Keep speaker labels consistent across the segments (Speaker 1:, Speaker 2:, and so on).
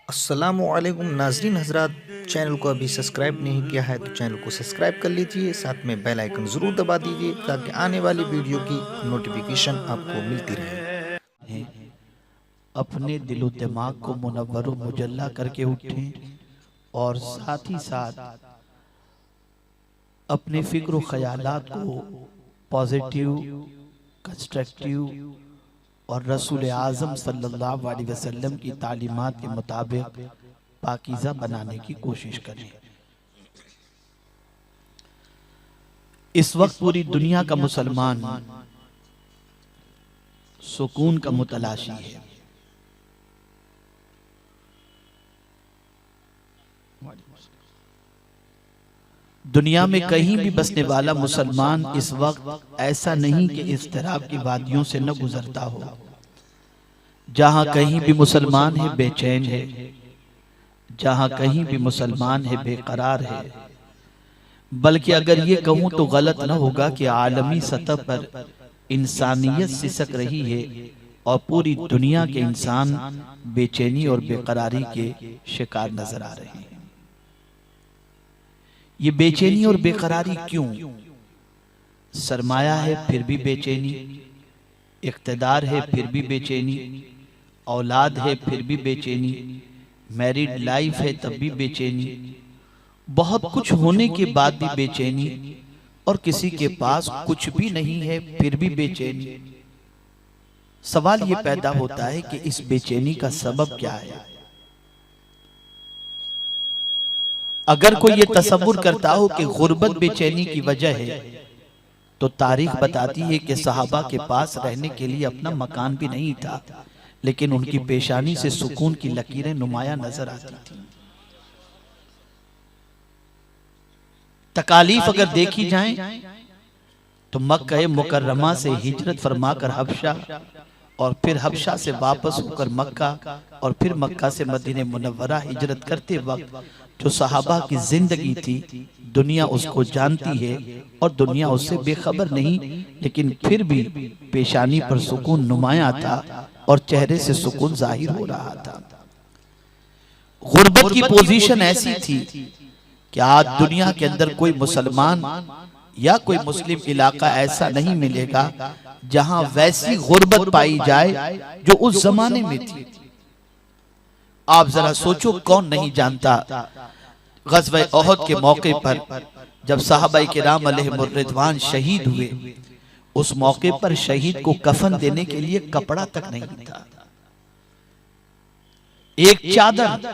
Speaker 1: अस्सलामुअलैकुम नाजरीन हजरात, चैनल को अभी सब्सक्राइब नहीं किया है तो चैनल को सब्सक्राइब कर लीजिए, साथ में बेल आइकन ज़रूर दबा दीजिए ताकि आने वाली वीडियो की नोटिफिकेशन आपको मिलती रहे।
Speaker 2: हैं, अपने दिलो दिमाग को मुनव्वर व मुजल्ला करके उठें और साथ ही साथ अपने फिक्र ख्यालात को पॉजिटिव, कंस्ट्रक्टिव और रसूल आज़म सल्लल्लाहु अलैहि वसल्लम की तालीमात के मुताबिक पाकीज़ा बनाने की कोशिश करें। इस वक्त पूरी दुनिया का मुसलमान सुकून का मुतलाशी है। दुनिया में कहीं भी बसने वाला मुसलमान इस वक्त ऐसा नहीं कि इज़्तिराब की वादियों से न गुजरता हो। जहां कहीं भी मुसलमान है बेचैन है, जहां कहीं भी मुसलमान है बेकरार है। बल्कि अगर ये कहूं तो गलत न होगा कि आलमी सतह पर इंसानियत सिसक रही है और पूरी दुनिया के इंसान बेचैनी और बेकरारी के शिकार नजर आ रहे हैं। ये बेचैनी और बेकरारी क्यों? सरमाया है फिर भी बेचैनी, इख्तिदार है फिर भी बेचैनी, औलाद है फिर भी बेचैनी, मैरिड लाइफ है तब भी बेचैनी, बहुत कुछ होने के बाद भी बेचैनी, और किसी के पास कुछ भी नहीं है फिर भी बेचैनी। सवाल ये पैदा होता है कि इस बेचैनी का सबब क्या है? अगर कोई ये तसव्वुर करता हो कि गुर्बत बेचैनी की वजह है, तो तारीख बताती है कि सहाबा के पास रहने के लिए अपना मकान भी नहीं था, लेकिन उनकी पेशानी से सुकून की लकीरें नुमाया नजर आती थी। तकालीफ अगर देखी जाएं तो मक्का मुकर्रमा से हिजरत फरमाकर हबशा और फिर हबशा से वापस होकर मक्का और फिर मक्का से मदीने मुनव्वरा हिजरत करते वक्त जो सहाबा की जिंदगी थी, दुनिया उसको जानती है और दुनिया उससे बेखबर नहीं, लेकिन फिर भी पेशानी पर सुकून नुमाया था और चेहरे से सुकून जाहिर हो रहा था। गुर्बत की पोजीशन ऐसी थी कि आज दुनिया के अंदर कोई मुसलमान या कोई मुस्लिम इलाका ऐसा नहीं मिलेगा जहां वैसी गुर्बत पाई जाए जो उस जमाने में थी। आप जरा सोचो, कौन नहीं जानता ग़ज़वा उहद के मौके पर जब सहाबाए किराम अलैहिमुर रिदवान शहीद हुए, उस मौके पर शहीद को कफन देने के लिए कपड़ा तक नहीं था। एक चादर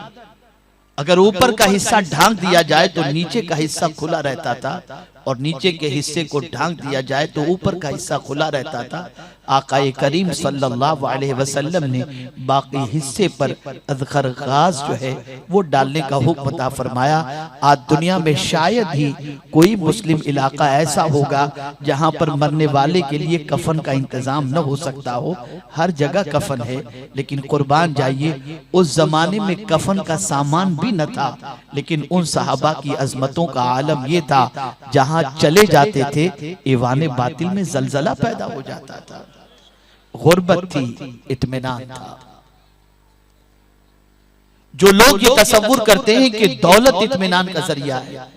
Speaker 2: अगर ऊपर का हिस्सा ढांक दिया जाए तो नीचे का हिस्सा खुला रहता था, और नीचे के हिस्से को ढांक दिया जाए तो ऊपर का हिस्सा खुला रहता था। आकाए करीम सल्लल्लाहु अलैहि वसल्लम ने बाकी हिस्से पर अज़खरगाज़ जो है वो डालने का हुक्म अता फरमाया। आज दुनिया में शायद ही कोई मुस्लिम इलाका ऐसा होगा जहां पर मरने वाले के लिए कफन का इंतजाम न हो सकता हो। हर जगह कफन है, लेकिन कुर्बान जाइए, उस जमाने में कफन का सामान भी न था, लेकिन उन सहाबा की अजमतों का आलम यह था, जहां चले जाते थे ईवाने बातिल में जलजला पैदा हो जाता था। गुर्बत थी, इत्मीनान था। जो लोग ये तसव्वुर करते हैं कि दौलत इत्मीनान का जरिया है,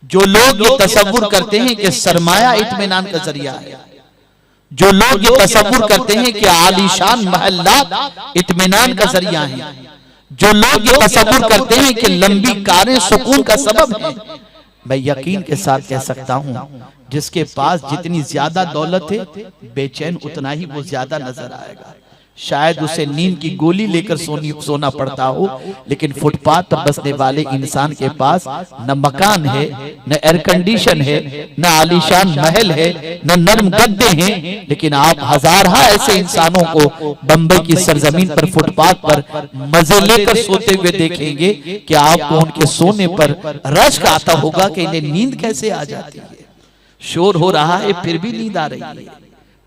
Speaker 2: जो लोग ये तसव्वुर करते हैं कि सरमाया इत्मीनान का जरिया है, जो लोग ये तसव्वुर करते हैं कि आलीशान महल्लात इत्मीनान का जरिया है, जो लोग ये तसव्वुर करते हैं कि लंबी कारें सुकून का सबब है, मैं यकीन के साथ कह सकता हूं, जिसके पास जितनी ज्यादा दौलत है बेचैन उतना ही वो ज्यादा नजर आएगा। शायद उसे नींद की गोली लेकर सोना पड़ता हो, लेकिन फुटपाथ पर बसने वाले इंसान के पास न मकान है, न एयर कंडीशन है, न आलीशान महल है, न नर्म गद्दे हैं, लेकिन आप हजारा ऐसे इंसानों को बंबई की सरजमीन पर फुटपाथ पर मजे लेकर सोते हुए देखेंगे कि आपको उनके सोने पर रश्क आता होगा कि इन्हें नींद कैसे आ जाती है। शोर हो रहा है फिर भी नींद आ रही है,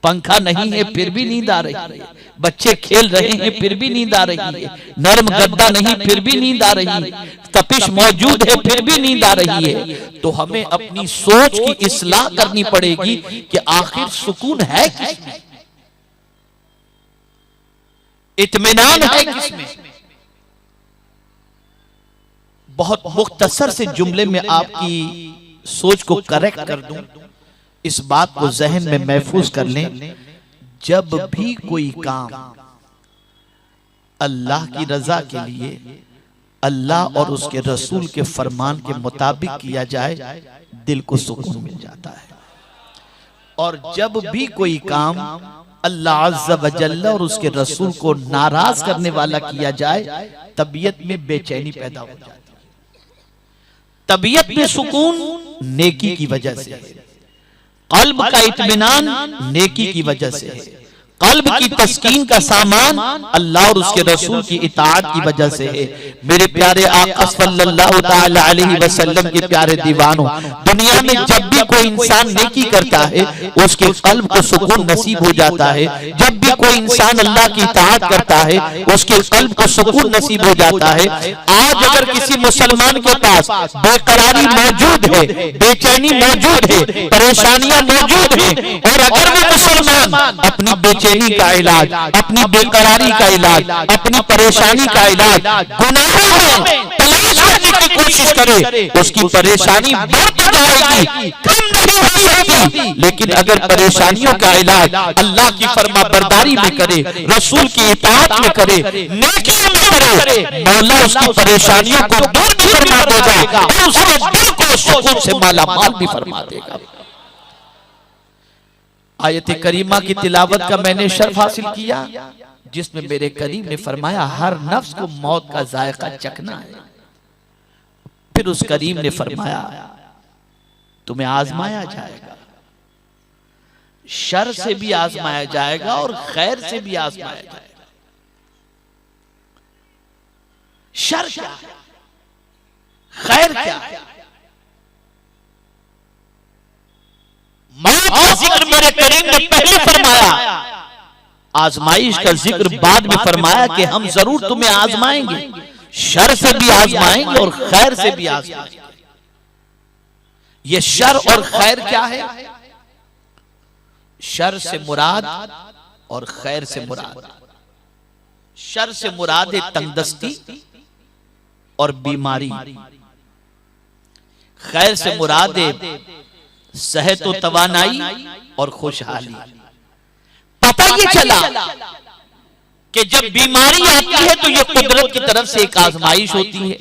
Speaker 2: पंखा नहीं है फिर भी नींद आ रही है, बच्चे खेल रहे हैं फिर भी नींद आ रही है, नर्म गद्दा नहीं फिर भी नींद आ रही है, तपिश मौजूद है फिर भी नींद आ रही है। तो हमें अपनी सोच की इस्लाह करनी पड़ेगी कि आखिर सुकून है किसमें, इत्मीनान है किसमें। बहुत मुख्तसर से जुमले में आपकी सोच को करेक्ट कर दूं, इस बात को जहन में महफूज कर लें। जब भी कोई काम अल्लाह की रजा के लिए, अल्लाह और उसके रसूल के फरमान के मुताबिक किया जाए, दिल को सुकून मिल जाता है। और जब भी कोई काम अल्लाह अज़्ज़ा व जल्ल और उसके रसूल को नाराज करने वाला किया जाए, तबीयत में बेचैनी पैदा हो जाती है। तबीयत में सुकून नेकी की वजह से है, कल्ब का इत्मीनान नेकी की वजह से है, कल्ब की तस्कीन का सामान अल्लाह और उसके रसूल की इताअत की वजह से है। मेरे प्यारे आका सल्लल्लाहु तआला अलैहि वसल्लम के प्यारे दीवानों, दुनिया में जब भी कोई इंसान नेकी करता है उसके कल्ब को सुकून नसीब हो जाता है। जब भी कोई इंसान अल्लाह की इताअत करता है उसके कल्ब को सुकून नसीब हो जाता है। आज अगर किसी मुसलमान के पास बेकरारी मौजूद है, बेचैनी मौजूद है, परेशानियां मौजूद है, और अगर वो मुसलमान अपनी बेचैनी का इलाज, अपनी बेकरारी का इलाज, अपनी परेशानी का इलाज गुनाहों में तलाश करने की कोशिश करे, उसकी परेशानी बढ़ जाएगी, कम नहीं हो सकती। लेकिन अगर परेशानियों का इलाज अल्लाह की फरमाबरदारी में करे, रसूल की इताअत में करे, नेकियों में करे, मौला उसकी परेशानियों को दूर भी फरमा देगा और उसके दिल को सुकून से माला माल भी फरमा देगा। आयत करीमा की तिलावत का मैंने शर्फ हासिल किया, जिसमें मेरे करीम ने फरमाया हर नफ्स को मौत का जायका चखना है। फिर उस करीम ने फरमाया तुम्हें आजमाया जाएगा, शर से भी आजमाया जाएगा और खैर से भी आजमाया जाएगा। शर क्या है, खैर क्या है? मौत का जिक्र मेरे करीम ने पहले फरमाया, आजमाइश का जिक्र बाद में फरमाया कि हम जरूर तुम्हें आजमाएंगे, शर से भी आजमाएंगे और खैर से भी आजमाएंगे। ये शर और खैर क्या है? शर से मुराद और खैर से मुराद, शर से मुराद है तंगदस्ती और बीमारी, खैर से मुराद है सेहत व तवानाई और खुशहाली। पता ये चला कि जब बीमारी आती है तो ये कुदरत की तरफ से एक आजमाइश होती है,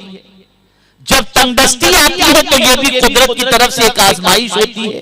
Speaker 2: जब तंगदस्ती आती है तो ये भी कुदरत की तरफ से एक आजमाइश होती है,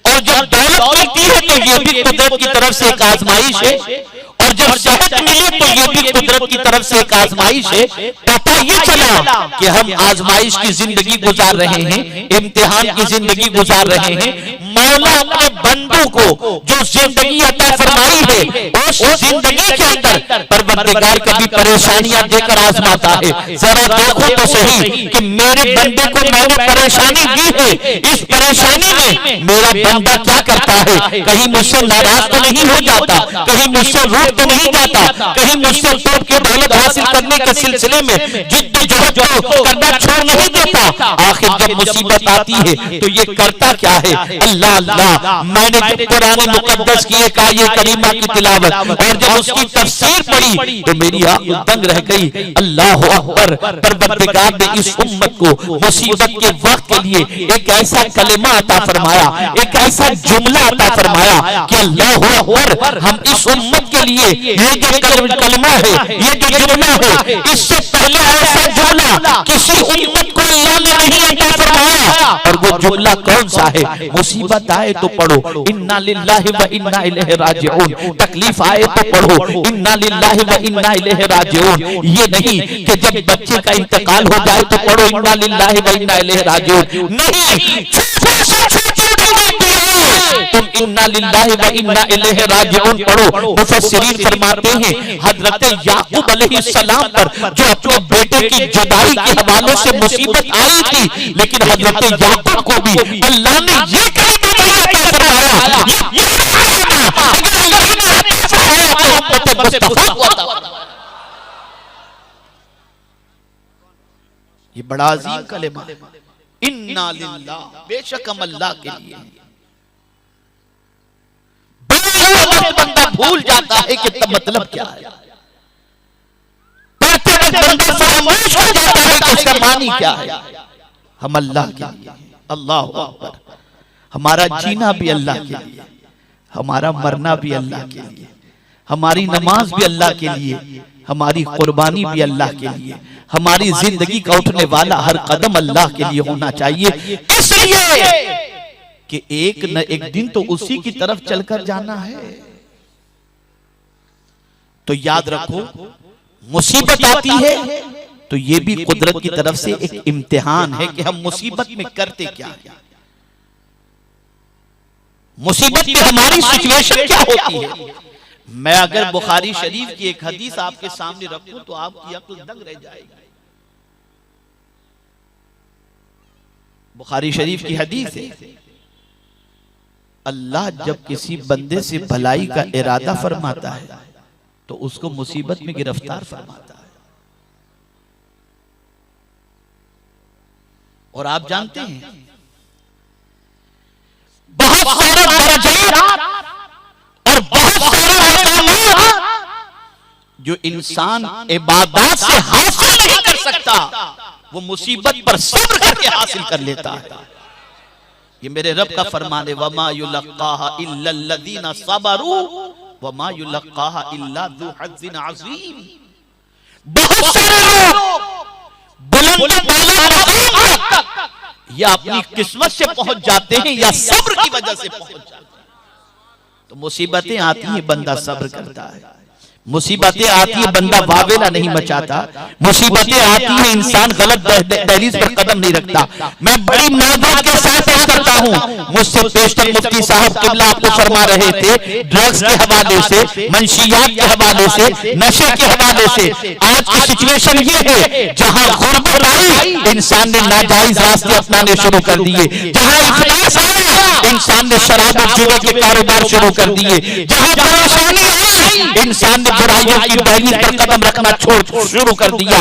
Speaker 2: और जब दौलत मिलती है तो ये भी कुदरत की तरफ से एक आजमाइश है, और जब सेहत मिले तो ये भी कुदरत की तरफ से एक आजमाइश है। पता ये चला कि हम आजमाइश की जिंदगी गुजार रहे हैं, इम्तिहान की जिंदगी गुजार रहे हैं। मौला अपने बंदों को जो जिंदगी अता फरमाई है, उस जिंदगी के अंदर परवरदिगार कभी परेशानियां देकर आजमाता है। जरा देखो तो सही कि मेरे बंदे को मैंने परेशानी दी है, इस परेशानी में मेरा बंदा क्या करता है? कहीं मुझसे नाराज तो नहीं हो जाता, कहीं मुझसे रूठ तो नहीं जाता, कहीं मुझसे तोड़ के दौलत हासिल करने के सिलसिले में जिद्दोजहद करना छोड़ नहीं देता। आखिर जब मुसीबत आती है तो ये करता क्या है? अल्लाह अल्लाह। मैंने जब कुरान मुकद्दस की एक आयत करीमा की तिलावत और जब उसकी तफसीर पढ़ी तो मेरी आंख दंग रह गई। अल्लाह अकबर। परवरदिगार ने इस उम्मत को मुसीबत के वक्त के लिए एक ऐसा कलिमा अता फरमाया, एक ऐसा जुमला अता फरमाया कि अल्लाह अकबर, हम इस उम्मत के लिए ये जो कलमा है, ये जो जुमला है, इससे पहले ऐसा जुमला किसी उम्मत को अल्लाह ने नहीं अता फरमाया। और वो जुमला कौन सा है? मुसीबत आए तो पढ़ो इन्ना लिल्लाहि व इन्ना इलैहि राजिऊन, तकलीफ आए तो पढ़ो इन्ना लिल्लाहि व इन्ना इलैहि राजिऊन। ये नहीं कि जब बच्चे का इंतकाल हो जाए तो पढ़ो इन्ना लिल्लाहि व इन्ना इलैहि राजिऊन। नहीं, तुम इन्ना लिल्लाहि व इन्ना इलैहि राजिऊन पढ़ो। मुफस्सिरीन फरमाते हैं हजरत याकूब अलैहिस्सलाम पर जो अपने बेटे की जुदाई के हवाले से मुसीबत आई थी, लेकिन हजरत याकूब को भी अल्लाह ने ये ये बड़ा अजीम कलेमा है, इन्ना लिल्लाह, बेशक हम अल्लाह के लिए। बंदा भूल जाता है कि मतलब क्या है, बंदा फरामोश हो जाता है कि इसका मानी क्या है। हम अल्लाह के लिए, अल्लाह अकबर। हमारा जीना भी अल्लाह के लिए, हमारा मरना भी अल्लाह के लिए, हमारी नमाज भी अल्लाह के लिए, हमारी कुर्बानी भी अल्लाह के लिए, हमारी जिंदगी का उठने वाला हर कदम अल्लाह के लिए होना चाहिए। इसलिए कि एक न एक दिन तो उसी की तरफ चलकर जाना है। तो याद रखो, मुसीबत आती है तो ये भी कुदरत की तरफ से एक इम्तिहान है कि हम मुसीबत में करते क्या है, मुसीबत में हमारी सिचुएशन क्या होती है। मैं अगर बुखारी शरीफ की एक हदीस आपके सामने रखूं तो आपकी अक्ल दंग रह जाएगी। बुखारी शरीफ की हदीस है, अल्लाह जब किसी बंदे से भलाई का इरादा फरमाता है तो उसको मुसीबत में गिरफ्तार फरमाता है। और आप जानते हैं बहुत सारे दर्जात और बहुत सारे जो इंसान इबादत से हासिल नहीं कर सकता वो मुसीबत पर सब्र करके हासिल कर लेता है। ये मेरे रब का फरमान है, वमा युलक्काहा इल्ला लल्लज़ीना सबरू वमा युलक्काहा इल्ला ज़ू हज़्ज़िन अज़ीम। बहुत सारे लोग बुलंद मकाम तक या अपनी किस्मत से पहुंच जाते हैं या सब्र की वजह से पहुंच जाते हैं। तो मुसीबतें आती हैं, बंदा सब्र करता है। मुसीबतें आती है, बंदा वावेला नहीं मचाता। मुसीबतें आती है, इंसान गलत दहलीज पर कदम नहीं रखता। मैं बड़ी नादानी के साथ करता हूँ। मुझसे पेशतर मुफ्ती साहब किबला आपको फरमा रहे थे, ड्रग्स के हवाले से, मंशियात के हवाले से, नशे के हवाले से आज की सिचुएशन ये है जहाँ गुर्बत आई, इंसान ने नाजायज रास्ते अपनाने शुरू कर दिए। जहाँ इफ्लास आया, इंसान ने शराब और जुए के कारोबार शुरू कर दिए। जहाँ परेशानी आई, इंसान ने बुराइयों की दहलीज पर कदम रखना शुरू कर दिया।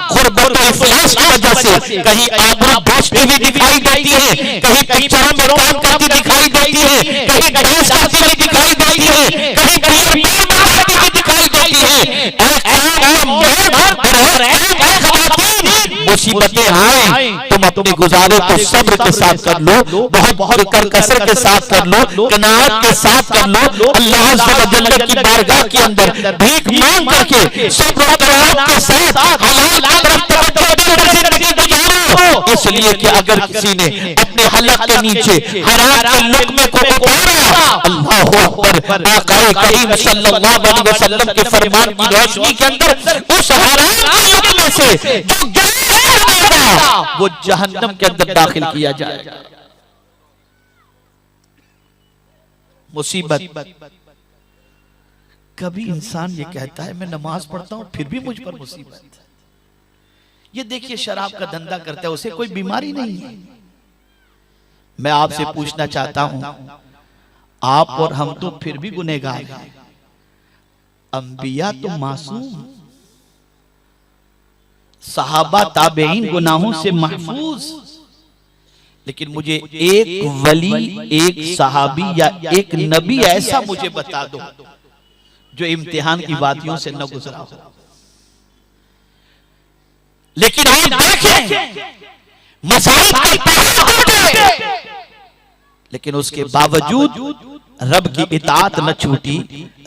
Speaker 2: गुर्बत और इफ्लास की वजह से कहीं आबरू दोस्ती भी दिखाई देती है, कहीं पिक्चरों में काम करती दिखाई देती है, कहीं डांस करती हुई दिखाई देती है, कहीं दिखाई देती है। मुसीबतें आए, तुम अपने गुजारे को सब्र के साथ कर लो, बहुत कसर के साथ कर लो, कनाअत के साथ कर लो। अल्लाह जल्ल की बारगाह के अंदर भीख मांग करके सब्र और कनाअत के साथ हलाल की तरफ तवज्जो जिंदगी गुजारो। इसलिए कि अगर किसी ने अपने हलक के नीचे हराम के लुक़मे को उतारा, अल्लाहु अकबर, आक़ाए करीम सल्लल्लाहु अलैहि वसल्लम के फरमान की रोशनी के अंदर उस हराम के लुक़मे से जो वो जहन्नम के अंदर दाखिल किया जाएगा। मुसीबत, कभी इंसान ये कहता है मैं नमाज पढ़ता हूं फिर भी मुझ पर मुसीबत। ये देखिए शराब का धंधा करता है, उसे कोई बीमारी नहीं है। मैं आपसे पूछना चाहता हूं, आप और हम तो फिर भी गुनहगार हैं, अंबिया तो मासूम, सहाबा ताबेईन गुनाहों से महफूज। लेकिन मुझे एक वली, एक सहाबी या एक नबी ऐसा मुझे बता दो जो इम्तिहान की वादियों से न गुजरा हो। लेकिन आप देखें मसाइल के पहाड़, लेकिन उसके बावजूद रब की इताअत न छूटी,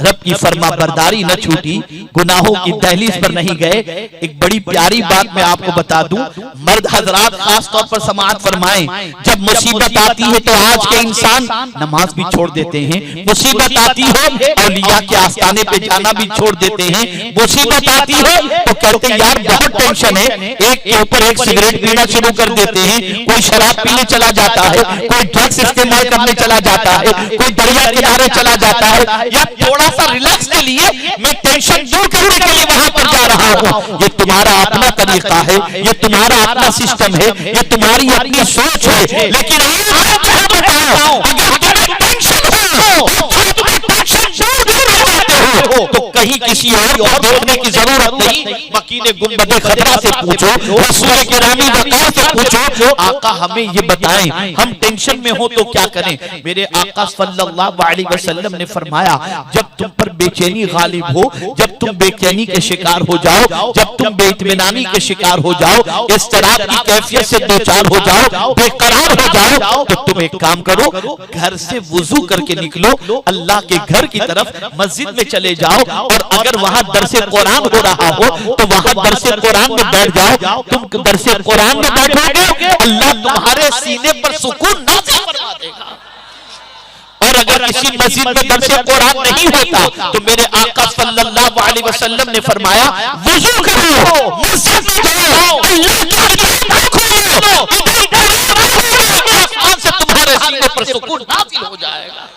Speaker 2: रब की फरमा बरदारी न छूटी, गुनाहों की दहलीज पर नहीं गए। एक बड़ी प्यारी बात मैं आपको बता दूं, मर्द हजरात खास तौर पर समाअत फरमाएं, जब मुसीबत आती है तो आज के इंसान नमाज भी छोड़ देते हैं। मुसीबत आती है औलिया के आस्थाने पे जाना भी छोड़ देते हैं। मुसीबत आती है तो कहते हैं यार बहुत टेंशन है, एक के ऊपर एक सिगरेट पीना शुरू कर देते हैं, कोई शराब पीने चला जाता है, कोई ड्रग्स इस्तेमाल करने चला जाता है, कोई दरिया किनारे चला जाता है, या थोड़ा सा रिलैक्स के लिए मैं टेंशन दूर करने के लिए वहां पर जा रहा हूं। ये तुम्हारा अपना तरीका है, ये तुम्हारा अपना सिस्टम है, ये तुम्हारी अपनी सोच है। लेकिन अगर तुम्हें टेंशन हो, तुम्हें टेंशन दूर करते हो, तो कहीं किसी और को देखने की जरूरत नहीं, मकीने गुंबदे खतरा से पूछो, रसूल गिरामी वक़ार से पूछो, आका हमें ये बताएं, हम टेंशन में हो तो क्या करें। मेरे आका सल्लल्लाहु अलैहि वसल्लम ने फरमाया, जब तुम पर बेचैनी गालिब हो, जब तुम बेचैनी के शिकार हो जाओ, जब तुम बेइत्मीनानी के शिकार हो जाओ, इस तरह की कैफियत से दो चार हो जाओ, बेकरार हो जाओ, तो तुम एक काम करो, घर से वुजू करके निकलो, अल्लाह के घर की तरफ मस्जिद में चले जाओ, और अगर वहां दरसे कुरान हो रहा हो तो वहां दरसे कुरान में बैठ जाओ। तुम दरसे कुरान में बैठोगे, अल्लाह तुम्हारे सीने पर सुकून नाज़िल फरमा देगा। और अगर किसी मस्जिद में दरसे कुरान नहीं होता तो मेरे आका सल्लल्लाहु अलैहि वसल्लम ने फरमाया, वुजू करो, मस्जिद में जाओ, अल्लाह की खोलो, आसमान से तुम्हारे सीने पर सुकून नाज़िल हो जाएगा।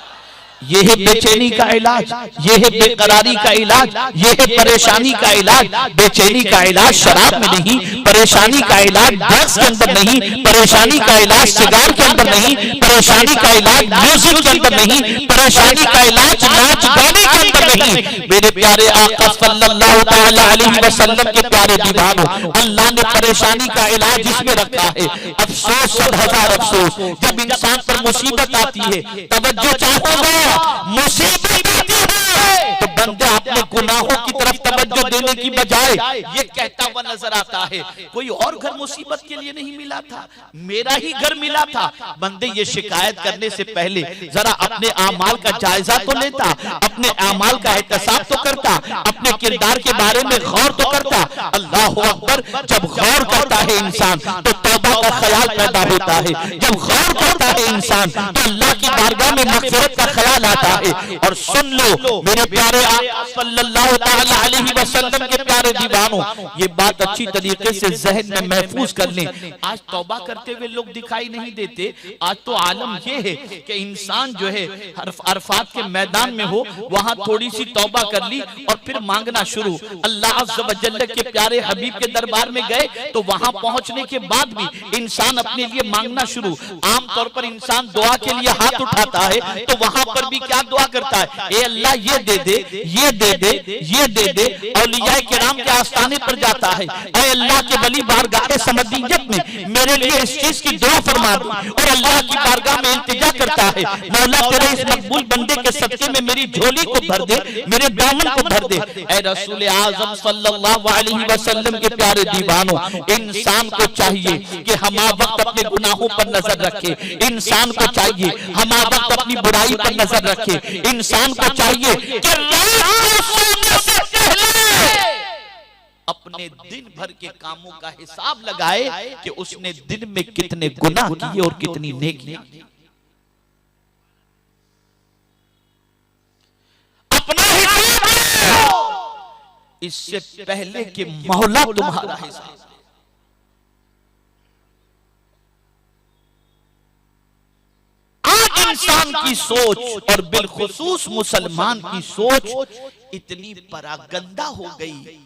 Speaker 2: ये है बेचैनी का इलाज, ये है बेकरारी का इलाज, ये है परेशानी का इलाज। बेचैनी का इलाज शराब में नहीं, परेशानी का इलाज ड्रग्स के अंदर नहीं, परेशानी का इलाज सिगार के अंदर नहीं, परेशानी का इलाज म्यूजिक के अंदर नहीं, परेशानी का इलाज नाच गाने के अंदर नहीं। मेरे प्यारे आका सल्लल्लाहु तआला अलैहि वसल्लम के प्यारे दीवानों, अल्लाह ने परेशानी का इलाज इसमें रखा है। अफसोस, 1000 अफसोस, जब इंसान पर मुसीबत आती है, तवज्जो चाहोगे, मुसीबत आती है तो बंदे अपने गुनाहों की तरफ तवज्जो देने की बजाय ये कहता हुआ नजर आता है, कोई और घर मुसीबत के लिए नहीं मिला था, मेरा ही घर मिला था। बंदे ये शिकायत करने से पहले जरा अपने आमाल का जायजा तो लेता, अपने आमाल का एहतसाब तो करता, अपने किरदार के बारे में गौर तो करता। अल्लाह अकबर, जब गौर करता है इंसान तो तौबा का ख्याल पैदा होता है, जब गौर करता है इंसान तो अल्लाह की बारगाह में मग़फ़िरत का ख्याल आता है। और सुन लो मेरे प्यारे आका सल्लल्लाहु तआला अलैहि वसल्लम के प्यारे दीवानों, ये बात अच्छी तरीके से ज़हन में महफूज कर लें। आज तौबा करते हुए लोग दिखाई नहीं देते। आज तो आलम ये है कि इंसान जो है अरफात के मैदान में हो, वहां थोड़ी सी तौबा कर ली और फिर मांगना शुरू। अल्लाह अज़्ज़ व जल्ल के प्यारे हबीब के दरबार में गए तो वहां पहुंचने के बाद भी इंसान अपने लिए मांगना शुरू। आमतौर पर इंसान दुआ के लिए हाथ उठाता है तो वहां पर भी क्या दुआ करता है, ए अल्लाह ये दे दे, ये दे दे, ये दे दे। औलिया किराम के आस्थाने पर जाता है, ए अल्लाह के वली बारगाह समदीयत में मेरे लिए इस चीज की दुआ फरमा दो, और अल्लाह की बारगाह में इल्तिजा करता है, मौला तेरे इस मकबूल बंदे के सदके में मेरी झोली को भर दे, मेरे दामन को भर दे। ए रसूल आज़म सल्लल्लाहु अलैहि वसल्लम के प्यारे दीवानों, इंसान को चाहिए कि हम वक्त अपने गुनाहों पर नजर रखे, इंसान को चाहिए हम वक्त अपनी बुराई पर नजर रखे, इंसान को चाहिए कि रात सोने से पहले अपने दिन भर के कामों का हिसाब लगाए कि उसने दिन में कितने गुनाह किए और कितनी नेकियां की। अपना हिसाब इससे पहले कि मौला तुम्हारा हिसाब। इंसान की सोच और बिलखुसूस मुसलमान की सोच इतनी परागंदा हो गई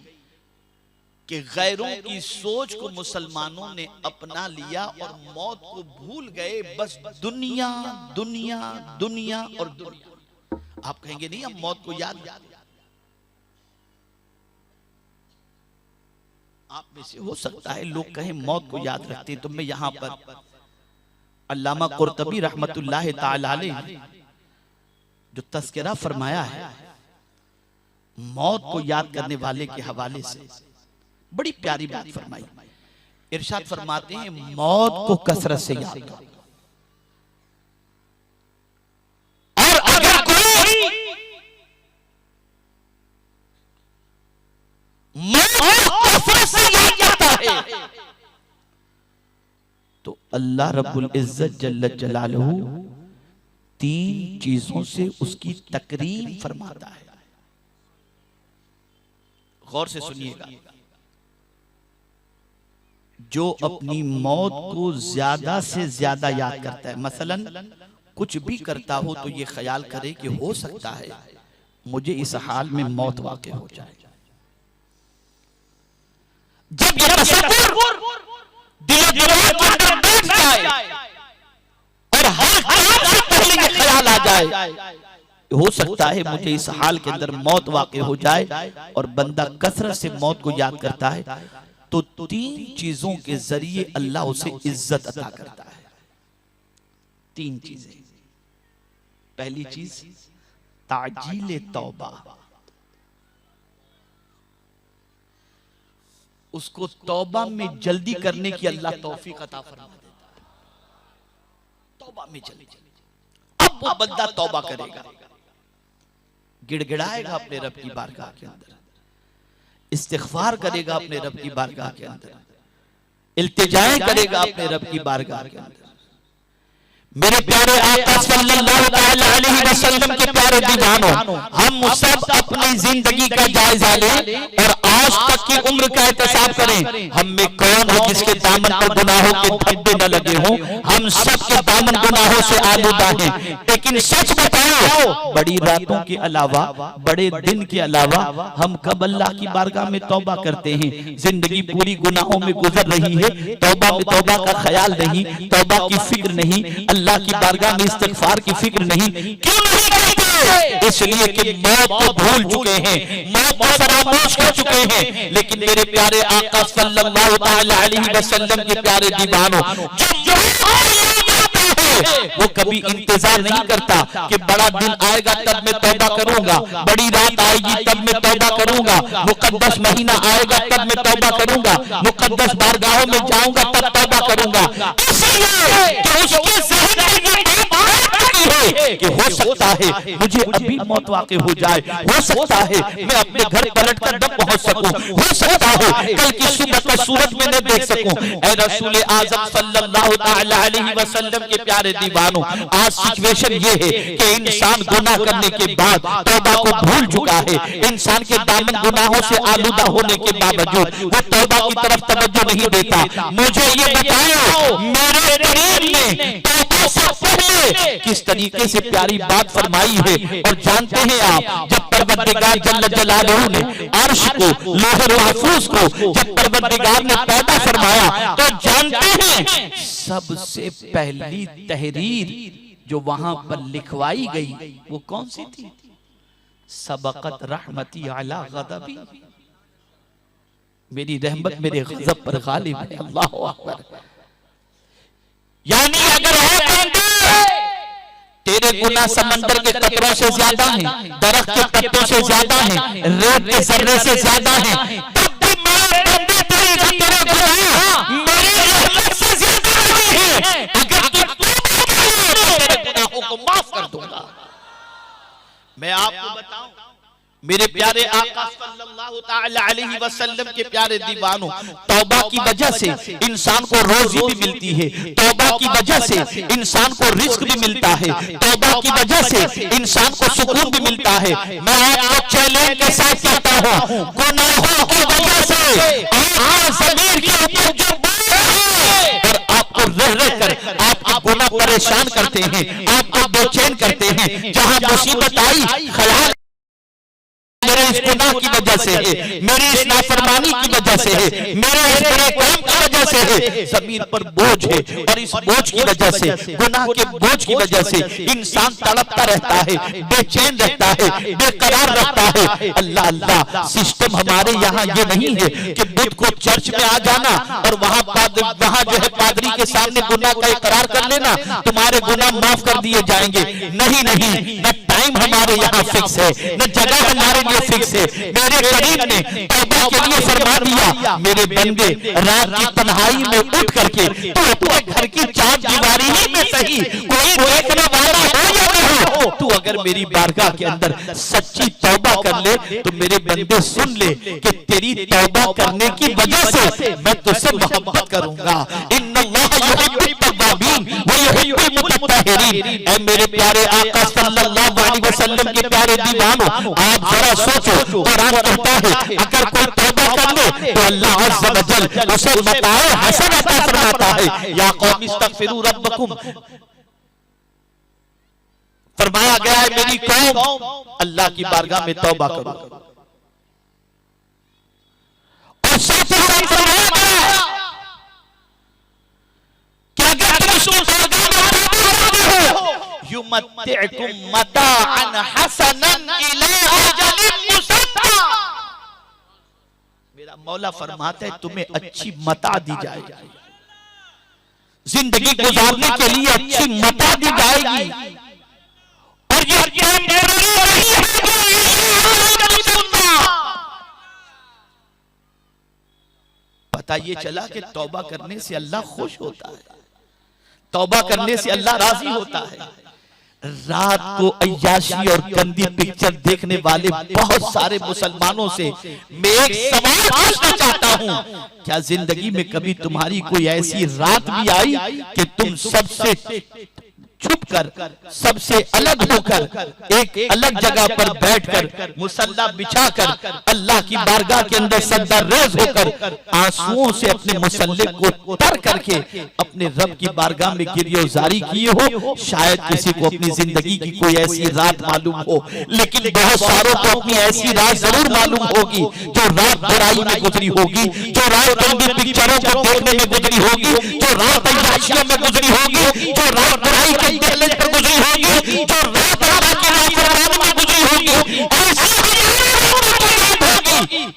Speaker 2: कि गैरों की सोच को मुसलमानों ने अपना लिया और मौत को भूल गए। बस दुनिया दुनिया दुनिया और दुनिया। आप कहेंगे नहीं हम मौत को याद, आप में से हो सकता है लोग कहें मौत को याद रखते हैं, तो मैं यहां पर अल्लामा कुर्तबी रहमतुल्लाह ताला अलैह जो तज़किरा फरमाया है मौत को याद करने वाले के हवाले से, बड़ी प्यारी बात फरमाई। इरशाद फरमाते हैं मौत को कसरत से याद करो, और अगर कोई मौत को कसरत से याद करता है तो अल्लाह रब्बुल इज्जत जल्ल जलालहू 3 चीजों से उसकी तकरीम फरमाता है। गौर से सुनिएगा, जो अपनी मौत को ज्यादा से ज्यादा याद करता है, मसलन कुछ भी करता हो तो ये ख्याल करे कि हो सकता है मुझे इस हाल में मौत वाक़ई हो जाए। जब ये तसव्वुर दिल-दिमाग के अंदर बैठ जाए और हर काम से पहले ये ख्याल आ जाए हो सकता है मुझे इस हाल के अंदर मौत वाक़ई हो जाए, और बंदा कसरत से मौत को याद करता है, तो 3 चीजों के जरिए अल्लाह उसे इज्जत अता करता है। 3 चीजें। पहली चीज ताजील तौबा, उसको तौबा में जल्दी करने की अल्लाह तौफीक अता फरमा देता है। तौबा में जल्दी, अब वो बंदा तौबा करेगा, गिड़गिड़ाएगा अपने रब की बारगाह के अंदर, इस्तिग़फ़ार करेगा अपने रब की बारगाह के अंदर, इल्तिजाएं करेगा अपने रब की बारगाह के अंदर। मेरे प्यारे आका सल्लल्लाहु अलैहि वसल्लम के प्यारे दीवानों, हम सब अपनी जिंदगी का जायजा लें और आज तक की उम्र का एहतसाब करें। हम में कौन है जिसके दामन पर गुनाहों के धब्बे न लगे हों? हम सब के दामन गुनाहों से आलूदा हैं। लेकिन सच बताओ, बड़ी रातों के अलावा, बड़े दिन के अलावा हम कब अल्लाह की बारगाह में तौबा करते हैं? जिंदगी पूरी गुनाहों में गुजर रही है, तौबा का ख्याल नहीं, तौबा की फिक्र नहीं, अल्लाह की बारगाह में इस्तिग़फ़ार की फिक्र नहीं। क्यों नहीं करते? इसलिए कि मौत को भूल चुके हैं, मौत को फरामोश कर चुके हैं। लेकिन मेरे प्यारे आका सल्लल्लाहु अलैहि वसल्लम के प्यारे दीवानों, वो कभी इंतजार नहीं करता कि बड़ा दिन आएगा तब मैं तौबा करूंगा, बड़ी रात आएगी तब मैं तौबा करूंगा, मुकद्दस महीना आएगा तब मैं तौबा करूंगा, मुकद्दस बारगाहों में जाऊंगा तब तौबा करूंगा। इसलिए कि उसके ज़हन में ये बात है कि हो सकता है मुझे अभी मौत वाक़ई हो जाए, हो सकता है मैं अपने घर पलट कर न पहुंच सकूं, हो सकता है कल की सुबह का सूरज में न देख सकूं। ऐ रसूल आज़म सल्लल्लाहु अलैहि वसल्लम के प्यारे दीवानों, आज सिचुएशन ये है कि इंसान गुनाह करने के बाद तौबा को भूल चुका है। इंसान के दामन गुनाहों से आलूदा होने के बावजूद वो तौबा की तरफ तवज्जो नहीं देता। मुझे ये बताओ, मेरे करीम ने तौबा से पहले किस तरीके से प्यारी बात फरमाई है? और जानते हैं आप, जब परवरदिगार जल्ल जलालहू ने अर्श को, लौह महफूज को जब परवरदिगार ने पैदा फरमाया, तो जानते हैं सबसे पहली तहरीर जो वहां पर लिखवाई गई वो कौन सी थी? सबक़त रहमती अला ग़ज़बी, मेरी रहमत मेरे ग़ज़ब पर गालिब है। अल्लाहु अकबर। यानी अगर तेरे गुनाह समंदर के कतरों से ज्यादा हैं, दरख्त के पत्तों से ज्यादा हैं, रेत के जर्रे से ज्यादा हैं, तब भी तेरे गुनाह मेरी रहमत से ज्यादा नहीं है। अगर तू तेरे गुनाहों को माफ कर दूंगा। मैं आपको बताऊं, मेरे प्यारे आका सल्लल्लाहु अलैहि वसल्लम के प्यारे दीवानों, तौबा की वजह से इंसान को रोजी भी मिलती है, तौबा की वजह से इंसान को रिस्क भी मिलता है, तौबा की वजह से इंसान को सुकून भी मिलता है। मैं आपको चैलेंज के साथ कहता हूं, गुनाहों की वजह से आज ज़मीन के ऊपर जो और आपको रह कर आपको गुनाह परेशान करते हैं, आपको बेचैन करते हैं, जहां मुसीबत आई ख्याल मेरे इस गुनाह की वजह से है, मेरी इस नाफरमानी की वजह से है, मेरे इस बुरे काम की वजह से है, ज़मीन पर बोझ है, और इस बोझ की वजह से, गुनाह के बोझ की वजह से इंसान तड़पता रहता है, बेचैन रहता है, बेकरार रहता है। अल्लाह अल्लाह, सिस्टम हमारे यहाँ ये नहीं है कि बुध को चर्च में आ जाना और वहाँ जो है पादरी के सामने गुनाह का इकरार कर लेना, तुम्हारे गुनाह माफ कर दिए जाएंगे। नहीं नहीं, न टाइम हमारे यहाँ फिक्स है, न जगह हमारे लिए फिक्स है। मेरे करीम ने तौबा के लिए फरमा दिया, मेरे बंदे रात की तन्हाई में उठ करके तो अपने घर की चार दीवारी ही में सही, कोई देखने वाला हो या ना हो, तू अगर मेरी बारगाह के अंदर सच्ची तौबा कर ले तो मेरे बंदे सुन ले कि तेरी तौबा करने की वजह से मैं तुझसे मोहब्बत करूंगा। इन्नल्लाह युहिब्बुत तव्वाबीन व युहिब्बुल मुतत्तहिरीन। ऐ मेरे प्यारे आका सल्लल्लाहु अलैहि वसल्लम के प्यारे दीवानों, आप जरा सोचो, कुरान कहता है अगर कोई तौबा कर ले तो अल्लाह अज़्ज़ व जल उसे मताए हसन अता फरमाता है। या कौम इस्तगफिरू रब्बकुम, फरमाया गया है मेरी कौम अल्लाह की बारगाह में तौबा करो। और साथ ही फरमाया गया कि अगर तुम इस बारगाह में तौबा करते हो युमत्तिउकुम मताअन हसनन इला अजलिन मुसम्मा। मेरा मौला फरमाता है तुम्हें अच्छी मता दी जाएगी, जिंदगी गुजारने के लिए अच्छी मता दी जाएगी, और ये टेम्पररी नहीं है। पता ये चला कि तौबा करने से अल्लाह खुश होता है, तौबा करने से अल्लाह राजी होता है। रात को अय्याशी और गंदी पिक्चर देखने वाले बहुत सारे मुसलमानों से मैं एक सवाल पूछना चाहता हूं, क्या जिंदगी में कभी तुम्हारी कोई ऐसी रात भी आई कि तुम सबसे छुपकर, सबसे अलग होकर, एक अलग जगह पर बैठकर, मुसल्ला बिछाकर अल्लाह की बारगाह के अंदर सजदा रेज़ होकर आंसुओं से अपने मुसल्ले को तर करके अपने रब की बारगाह में गिरियोजारी किए हो? शायद किसी को अपनी जिंदगी की कोई ऐसी रात मालूम हो, लेकिन बहुत सारों को अपनी ऐसी रात जरूर मालूम होगी जो रात बुराई में गुजरी होगी, जो रात गंदी पिक्चरों को देखने में गुजरी होगी, जो रात अय्याशियों में गुजरी होगी, जो रात बुराई के दहलीज पर गुजरी होगी, जो रात अल्लाह की नाफरमानी में गुजरी होगी। ऐसी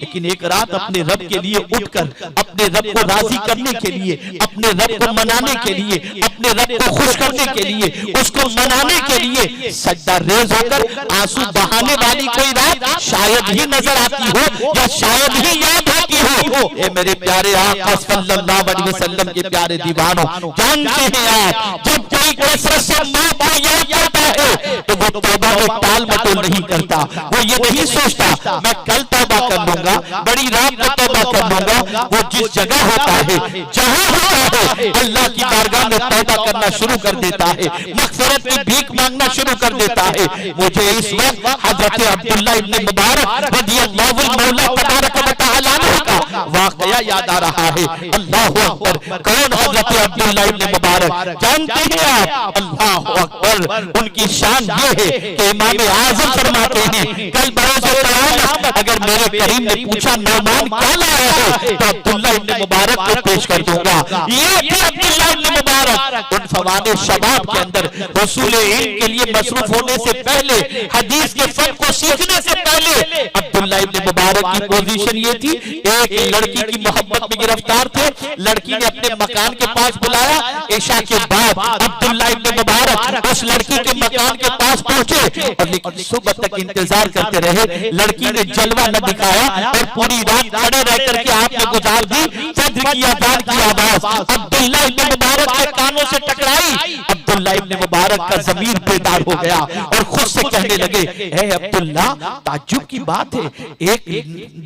Speaker 2: लेकिन एक रात अपने रब के लिए उठकर, अपने रब को राजी करने के लिए, अपने रब को मनाने के लिए, अपने रब को खुश करने के लिए, उसको मनाने के लिए सजदा रेज़ होकर आंसू बहाने वाली कोई रात शायद ही नजर आती हो, या शायद ही याद आती हो। ए मेरे प्यारे आका सल्लल्लाहु अलैहि वसल्लम के प्यारे दीवानों, जानते हैं आप, जब कोई कसरत से मौत को याद करता है तो वो तौबा में टाल मटोल नहीं करता, वो ये नहीं सोचता मैं कल तौबा कर लूंगा, बड़ी रात में तौबा कर लूंगा। वो जिस जगह होता है, जहां होता है, अल्लाह की बारगाह में तौबा करना शुरू कर देता है, मग़फ़िरत की भीख मांगना शुरू कर देता है। मुझे इस वक्त हज़रत अब्दुल्लाह इब्न मुबारक रज़ियल्लाहु मौला तबारक व तआला का वाक़या याद आ रहा है। अल्लाहु अकबर। कौन हज़रत अब्दुल्लाह इब्न मुबारक? जानते हैं आप? अल्लाहु अकबर। उनकी शान ये है कि इमाम आज़म फरमाते हैं, कल बरोज़ क़यामत अगर मेरे करीम ने पूछा नौमान क्या लाया है, तो अब्दुल्लाह इब्न मुबारक को पेश कर दूंगा। ये थे अब्दुल्लाह इब्न मुबारक। उन फवाने शबाब के अंदर रसूल इल्म के लिए मसरूफ होने से पहले, हदीस के फन को सीखने से पहले अब्दुल्लाह इब्न मुबारक की पोजीशन ये थी, एक लड़की की मोहब्बत में गिरफ्तार थे, लड़की ने अपने मकान के पास बुलाया, इशा के बाद अब्दुल्लाह इब्न मुबारक उस लड़की के मकान के पास पहुंचे, और लेकिन सुबह तक इंतजार करते रहे। लड़की ने जलवा न दिखाया और पूरी रात खड़े रह करके आपने गुजार दी। फज्र की अज़ान की आवाज अब्दुल्लाह इब्न मुबारक के कानों से टकराई। अब्दुल्लाह इब्न मुबारक का ज़मीर बेदार हो गया और खुद से कहने लगे, ए अब्दुल्ला, ताज्जुब की बात है, एक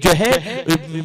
Speaker 2: जो है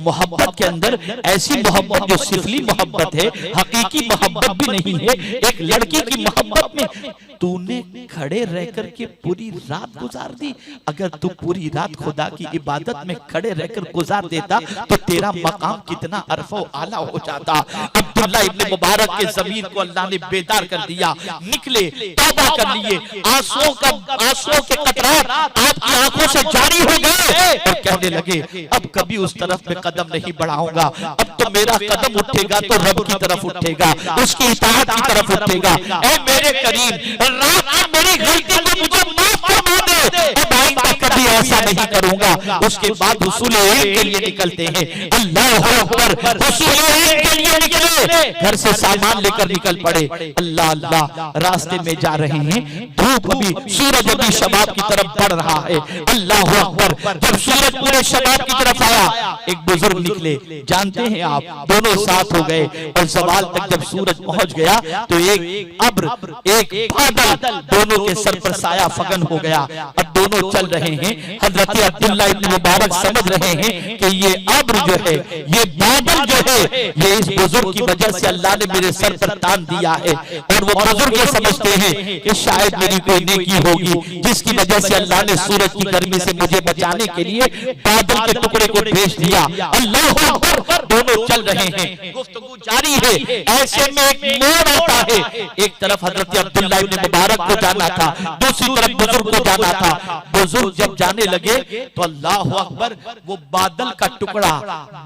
Speaker 2: मोहब्बत के अंदर ऐसी मोहब्बत जो सिफली मोहब्बत है, हकीकी मोहब्बत भी नहीं है, एक लड़की की मोहब्बत में तूने खड़े रह करके पूरी रात गुजार दी। अगर तू पूरी रात खुदा की इबादत में खड़े रहकर गुजार देता तो तेरा मकाम कितना अरफो आला हो जाता। अब्दुल्लाह इब्न मुबारक के ज़मीर को अल्लाह ने बेदार कर दिया, निकले, तौबा कर लिए, आंसुओं के कतरात आपकी आंखों से जारी हो गए और कहने लगे, अब कभी उस तरफ में कदम नहीं बढ़ाऊंगा, अब तो मेरा कदम उठेगा तो रब की तरफ उठेगा, उसकी इताअत की तरफ उठेगा। ऐ मेरे करीम, रात में मेरी गलती को मुझे माफ फरमा दे, अब आइंदा कभी ऐसा नहीं करूंगा। उसके बाद हुसूल इल्म के लिए निकलते हैं। अल्लाह अकबर। हुसूल इल्म के लिए निकले, घर से सामान लेकर निकल पड़े। अल्लाह अल्लाह, रास्ते में जा रहे हैं, धूप अभी, सूरज अभी शबाब की तरफ बढ़ रहा है। अल्लाह अकबर। जब सूरज पूरे शबाब की तरफ आया, एक बुजुर्ग निकले, जानते हैं आप, दोनों साथ हो गए और ज़वाल तक जब सूरज पहुंच गया तो एक अब्र, एक बादल दोनों के सर पर साया फगन हो गया। अब दोनों चल रहे हैं। हजरत अब्दुल्लाह इब्न मुबारक समझ रहे हैं कि ये अब्र जो है, ये बादल जो है, ये इस बुजुर्ग की वजह से अल्लाह ने मेरे सर पर तान दिया है। और वो बुजुर्ग ये समझते हैं कि शायद मेरी कोई नेकी होगी जिसकी वजह से अल्लाह ने सूरज की गर्मी से मुझे बचाने के लिए बादल के टुकड़े को भेज दिया। अल्लाह अकबर। दोनों चल रहे हैं, गुफ्तगू जारी है। ऐसे में एक मोड़ आता है। एक तरफ हजरत अब्दुल्लाह इब्न मुबारक को जाना था, दूसरी तरफ बुजुर्ग को जाना था। बुजुर्ग जब जब जाने लगे तो अल्लाह अकबर, वो बादल का टुकड़ा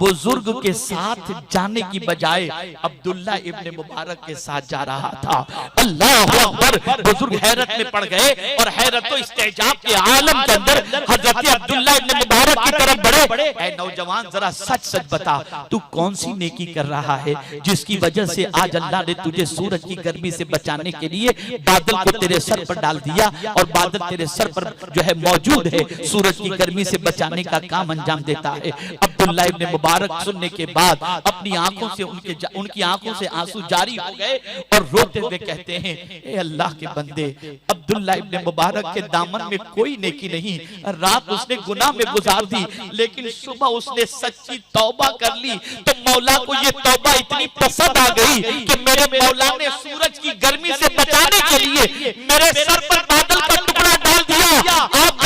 Speaker 2: बुजुर्ग के साथ जाने की बजाय अब्दुल्ला इब्ने मुबारक के साथ जा रहा था। अल्लाह अकबर, बुजुर्ग हैरत में पड़ गए और हैरत इस्तेजाब के आलम के अंदर हजरत अब्दुल्ला इब्ने मुबारक की तरफ बढ़े। ऐ नौजवान, जरा सच सच बता, तू कौन सी नेकी कर रहा है जिसकी वजह से आज अल्लाह ने तुझे सूरज की गर्मी से बचाने के लिए बादल को तेरे सर पर डाल दिया और बादल तेरे सर पर जो है मौजूद है, सूरज की गर्मी से बचाने का काम अंजाम देता है। अब्दुल्ला इब्ने मुबारक सुनने के बाद अपनी आंखों से उनकी आंखों से आंसू जारी हो गए और रोते हुए कहते हैं, ए अल्लाह के बंदे, अब्दुल्ला इब्ने मुबारक के दामन में कोई नेकी नहीं, रात उसने गुनाह में गुजार दी, लेकिन सुबह उसने सच्ची तौबा कर ली तो मौला को ये तौबा इतनी पसंद आ गई कि मेरे मौला ने सूरज की गर्मी से बचाने के लिए मेरे सर पर बादल का टुकड़ा डाल दिया। आप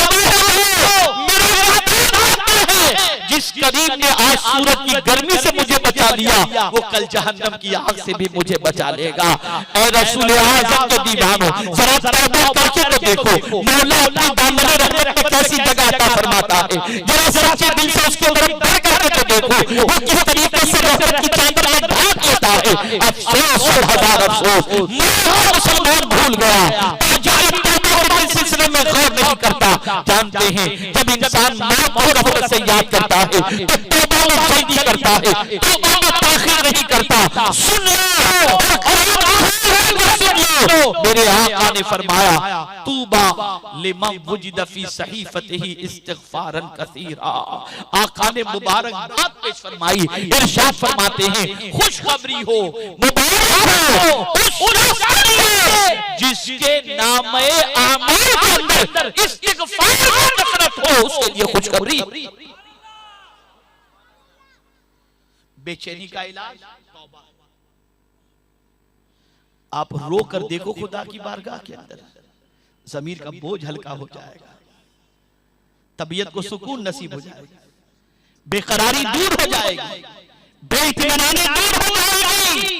Speaker 2: जिस करीम ने आज सूरज की गर्मी से मुझे बचा लिया, वो कल जहन्नम की आग से भी मुझे बचा लेगा। ऐ रसूल आज़म के दीवानो, जरा तौबा करके तो देखो, मौला अपनी दामन रहमत में कैसी जगह अता फरमाता है। जरा सच्चे दिल से उसके तरफ बढ़ करके तो देखो, वो किस तरीके से रहमत की चादर में ढांक लेता है। अफसोस और हजार अफसोस, मैं मुसलमान भूल गया, सिलसिले में गौर नहीं करता। जानते हैं, जब इंसान मौत को रहमत से याद करता है तो तौबा में जल्दी करता है, तौबा में ताखीर नहीं करता। सुन लो, मेरे आका ने फरमाया, तूबा लिमन वुजिद फी सहीफतिही इस्तिगफारन कसीरा। आका ने मुबारक बात पेश फरमाई, इरशाद फरमाते हैं, खुशखबरी हो, मुबारक हो उस जिसके नामे आमाल के अंदर इस्तिगफार की कसरत हो, उसके लिए खुशखबरी। बेचैनी का इलाज तौबा। आप रो कर देखो खुदा की बारगाह के अंदर, ज़मीर का बोझ हल्का हो जाएगा, तबीयत को सुकून नसीब हो जाएगा, बेकरारी दूर हो जाएगी, बेइत्मीनानी दूर हो जाएगी।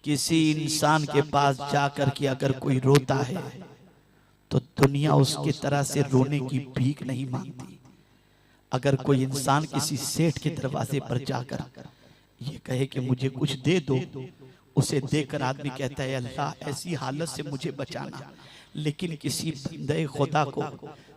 Speaker 2: किसी इंसान के पास जाकर के अगर कोई रोता है तो दुनिया उसके तरह से रोने की भीख नहीं मांगती। अगर कोई इंसान किसी सेठ के दरवाजे पर जाकर ये कहे कि मुझे कुछ दे दो, उसे देकर आदमी कहता है, अल्लाह ऐसी हालत से मुझे बचाना। लेकिन किसी बंदे खुदा को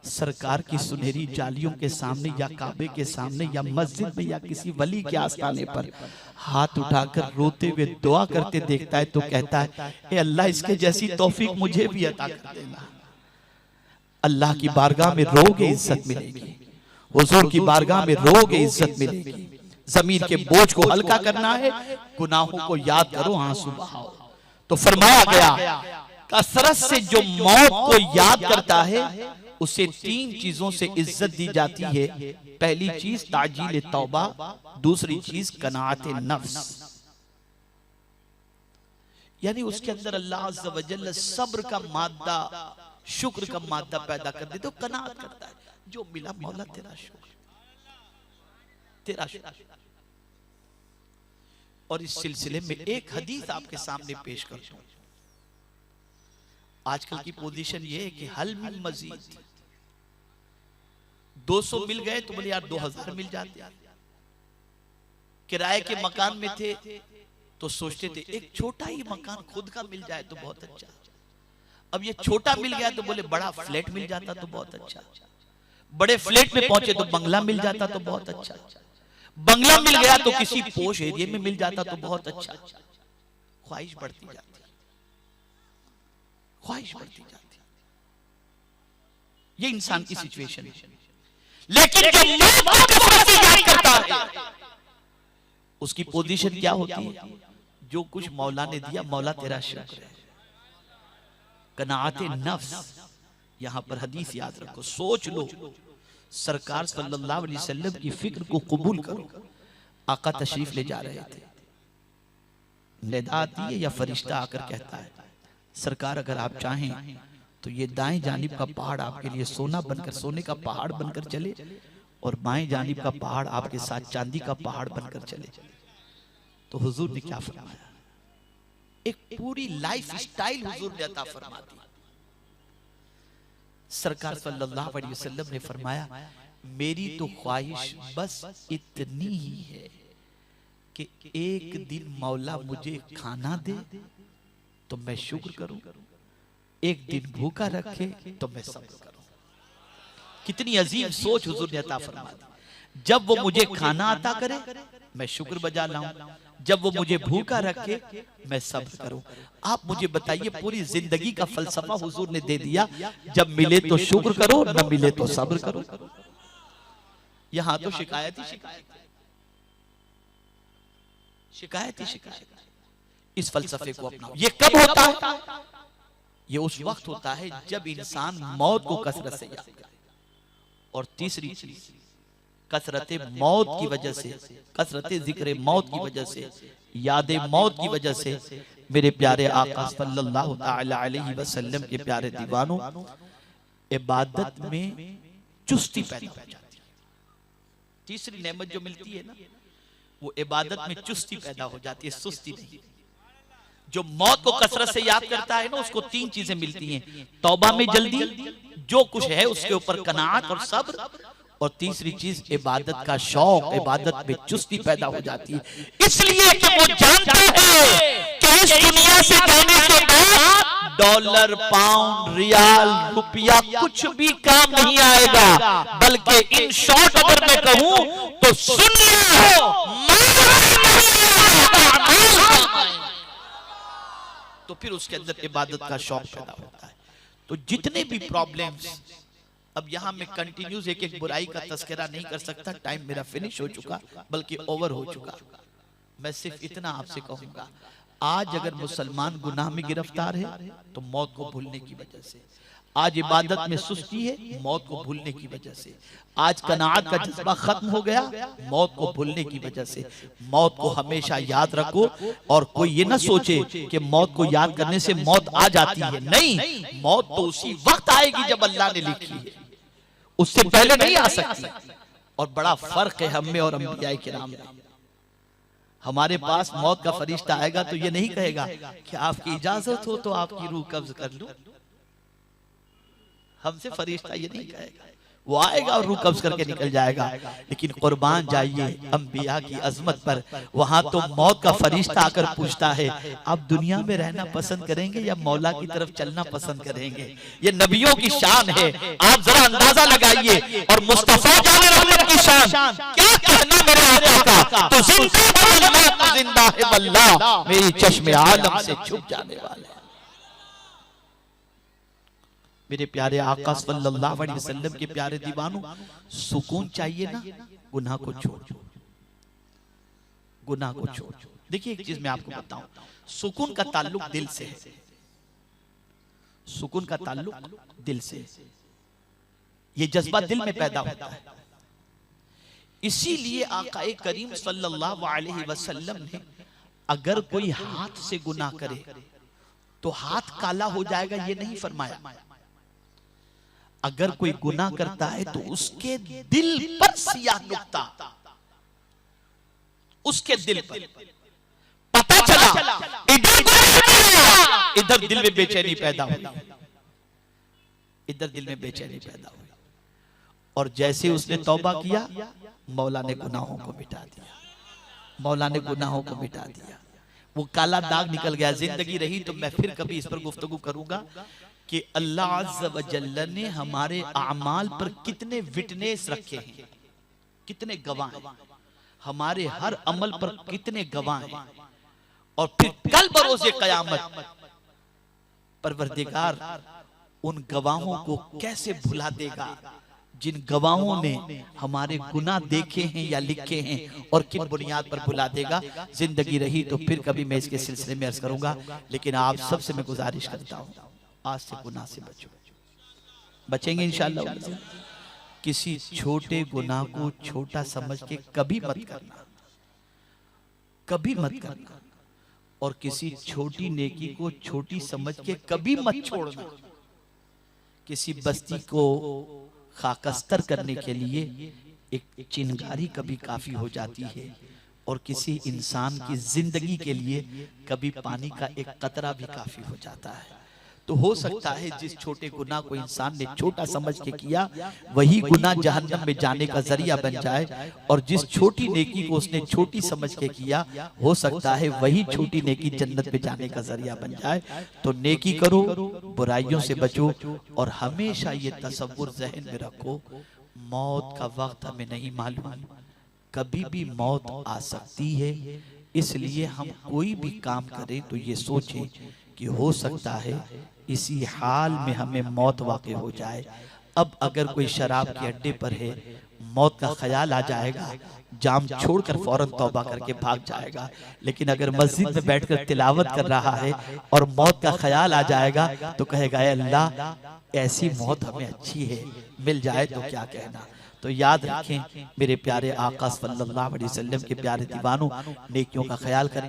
Speaker 2: सरकार की सुनहरी जालियों के सामने या काबे के सामने या मस्जिद में या किसी वली के आस्थाने पर हाथ उठाकर रोते हुए दुआ करते देखता है तो कहता है, ए अल्लाह इसके जैसी तौफीक मुझे भी अता कर देना। अल्लाह की बारगाह में रोगे इज्जत मिलेगी, हुजूर की बारगाह में रोगे इज्जत मिलेगी। जमीन के बोझ को हल्का करना है, गुनाहों को याद करो, आंसू बहाओ। तो फरमाया गया, कसरत से जो मौत को याद करता है उसे 3 चीजों से इज्जत दी जाती है। पहली चीज ताजील तौबा, दूसरी चीज कनाअत नफ्स, यानी उसके अंदर अल्लाह अज़्ज़ व जल्ल सब्र का मादा, शुक्र का मादा पैदा कर दे तो कनाअत करता है, जो मिला मौला तेरा शुक्र, तेरा शुक्र। और इस सिलसिले में एक हदीस आपके सामने पेश करता हूं। आजकल की पोजीशन ये है कि हल मिल मजीद, 200 मिल गए तो बोले यार 2000 मिल जाते। किराए के मकान में थे तो सोचते थे एक छोटा ही मकान खुद का मिल जाए तो बहुत अच्छा। अब ये छोटा मिल गया तो बोले बड़ा फ्लैट मिल जाता तो बहुत अच्छा। बड़े फ्लैट में पहुंचे तो बंगला मिल जाता तो बहुत अच्छा। बंगला मिल गया तो किसी पोश एरिया में मिल जाता तो बहुत अच्छा। ख्वाहिश बढ़ती जाती, ख्वाहिश बढ़ती जाती। ये इंसान की सिचुएशन है। लेकिन जो मौत को कसरत से याद करता है उसकी पोजीशन क्या होती है? जो कुछ मौला ने दिया, मौला तेरा शुक्र है। कनाअत नफ्स, यहां पर हदीस याद रखो, सोच लो, सरकार सल्लल्लाहु अलैहि वसल्लम की फिक्र को कबूल करो। आका तशरीफ ले जा रहे थे, निदा आती है या फरिश्ता आकर कहता है, सरकार अगर आप चाहें तो ये दाएं जानिब का पहाड़ आपके लिए सोना बनकर, सोने का पहाड़ बनकर चले, और बाएं जानिब का पहाड़ आपके साथ चांदी का पहाड़ बनकर चले। तो हुजूर ने क्या फरमाया? एक पूरी लाइफ स्टाइल हुजूर ने अता फरमा दी। सरकार सल्लल्लाहु अलैहि वसल्लम ने फरमाया, मेरी तो ख्वाहिश बस इतनी ही है कि एक दिन मौला मुझे खाना दे तो मैं शुक्र करूं, एक दिन भूखा रखे तो मैं सब्र करूं। कितनी अजीम सोच हुजूर ने अता फरमा दी। जब वो मुझे खाना अता करे मैं शुक्र बजा लाऊं, जब वो मुझे भूखा रखे मैं सब्र करूं। आप मुझे बताइए, पूरी जिंदगी का फलसफा हुजूर ने दे दिया, जब मिले तो शुक्र करो, न मिले तो सब्र करो। यहां तो शिकायत ही शिकायत, शिकायत ही शिकायत। इस फलसफे को अपनाओ। ये कब होता है? ये उस वक्त होता है जब इंसान मौत को कसरत से याद करे। और तीसरी चीज, कसरत मौत की वजह से, कसरत जिक्र मौत की वजह से, याद मौत की वजह से मेरे प्यारे आका सल्लल्लाहु ताला अलैहि वसल्लम के प्यारे दीवानों, इबादत में चुस्ती पैदा हो जाती है। तीसरी नेमत जो मिलती है ना, वो इबादत में चुस्ती पैदा हो जाती है, सुस्ती नहीं। जो मौत को कसरत से याद करता है ना, उसको तीन चीजें मिलती हैं। तौबा में जल्दी, जो कुछ है उसके ऊपर कनाअत और सब्र, और तीसरी चीज इबादत का शौक, इबादत में चुस्ती पैदा हो जाती है। इसलिए कि वो जानता है कि इस दुनिया से जाने के बाद डॉलर, पाउंड, रियाल, रुपया कुछ भी काम नहीं आएगा, बल्कि इन शॉर्ट अगर मैं कहूं तो सुन लो, तो फिर उसके अंदर इबादत का शौक पैदा होता है। तो जितने भी प्रॉब्लम्स, अब यहां मैं कंटिन्यूस एक एक बुराई का तस्करा नहीं कर सकता, टाइम मेरा फिनिश हो चुका, बल्कि ओवर हो चुका। मैं सिर्फ इतना आपसे कहूंगा, आज अगर मुसलमान गुनाह में गिरफ्तार है तो मौत को भूलने की वजह से, आज इबादत में सुस्ती है मौत को भूलने की वजह से, आज कनाअत का जज्बा खत्म हो गया मौत को भूलने की वजह से। मौत को हमेशा याद रखो, और कोई ये ना सोचे कि मौत को याद करने से मौत आ जाती है। नहीं, मौत तो उसी वक्त आएगी जब अल्लाह ने लिखी है, उससे पहले नहीं आ सकती। और बड़ा फर्क है हम में और अंबिया किराम में। हमारे पास मौत का फरिश्ता आएगा तो ये नहीं कहेगा कि आपकी इजाजत हो तो आपकी रूह कब्ज कर लूं। हमसे फरिश्ता ये नहीं कहेगा, वो आएगा और रूह कब्ज करके निकल जाएगा। लेकिन कुर्बान जाइए अंबिया की अजमत पर, वहां तो मौत का फरिश्ता आकर पूछता है, आप दुनिया में रहना पसंद करेंगे या मौला की तरफ चलना पसंद करेंगे? ये नबियों की शान है, आप जरा अंदाजा लगाइए। और मुस्तफा जाने रहमत की शान, क्या कहना मेरे आका का, तो जिंदा है वल्लाह, मेरी चश्मे आलम से छुप जाने वाले। मेरे प्यारे आका सल्लल्लाहु अलैहि वसल्लम के प्यारे दीवानों, सुकून चाहिए ना, गुनाह को छोड़, गुनाह को छोड़। देखिए एक चीज मैं आपको बताऊं, सुकून का ताल्लुक दिल से है, सुकून का ताल्लुक दिल से, ये जज्बा दिल में पैदा होता है। इसीलिए आका करीम सल्लल्लाहु अलैहि वसल्लम ने, अगर कोई हाथ से गुनाह करे तो हाथ काला हो जाएगा ये नहीं फरमाया। अगर कोई गुनाह करता है तो उसके दिल पर सियाह नुक्ता, उसके दिल पर पता चला, इधर दिल में बेचैनी पैदा हुई, इधर दिल में बेचैनी पैदा हुई। और जैसे उसने तौबा किया, मौला ने गुनाहों को मिटा दिया, मौला ने गुनाहों को मिटा दिया, वो काला दाग निकल गया। जिंदगी रही तो मैं फिर कभी इस पर गुफ्तगू करूंगा कि अल्लाह अज़्ज़ व जल्ल ने हमारे अमाल पर कितने विटनेस रखे हैं, कितने गवाह हैं, हमारे हर अमल पर कितने गवाह हैं। और फिर कल बरोज़े क़यामत परवरदिगार उन गवाहों को कैसे भुला देगा जिन गवाहों ने हमारे गुनाह देखे हैं या लिखे हैं, और किन बुनियाद पर भुला देगा। जिंदगी रही तो फिर कभी मैं इसके सिलसिले में अर्ज करूंगा। लेकिन आप सबसे मैं गुजारिश करता हूं, आज से गुनाह से बचो, बचेंगे इंशाअल्लाह। किसी छोटे गुनाह को छोटा समझ के कभी मत करना, कभी मत करना। और किसी छोटी नेकी को छोटी समझ के कभी मत छोड़ना। किसी बस्ती को खाकस्तर करने के लिए एक चिंगारी कभी काफी हो जाती है, और किसी इंसान की जिंदगी के लिए कभी पानी का एक कतरा भी काफी हो जाता है। तो हो सकता है जिस छोटे गुनाह को इंसान ने छोटा समझ के किया वही गुनाह जहन्नम में जाने का जरिया बन जाए, और जिस छोटी नेकी को उसने छोटी समझ के किया हो सकता है वही छोटी नेकी जन्नत में जाने का जरिया बन जाए। तो नेकी करो, बुराइयों से बचो, और हमेशा ये तसव्वुर ज़हन में रखो, मौत का वक्त हमें नहीं मालूम, कभी भी मौत आ सकती है। इसलिए हम कोई भी काम करें तो ये सोचें कि हो सकता है इसी हाल में हमें मौत वाक़ई हो जाए। अब अगर कोई शराब के अड्डे पर है, मौत का ख्याल आ जाएगा, जाम छोड़कर फौरन तौबा करके भाग जाएगा। लेकिन अगर मस्जिद में बैठकर तिलावत कर रहा है और मौत का ख्याल आ जाएगा तो कहेगा ऐ अल्लाह ऐसी मौत हमें अच्छी है, मिल जाए तो क्या कहना। तो याद रखें मेरे प्यारे आका सल्लल्लाहु अलैहि वसल्लम के प्यारे दीवानों, नेकियों का ख्याल करें।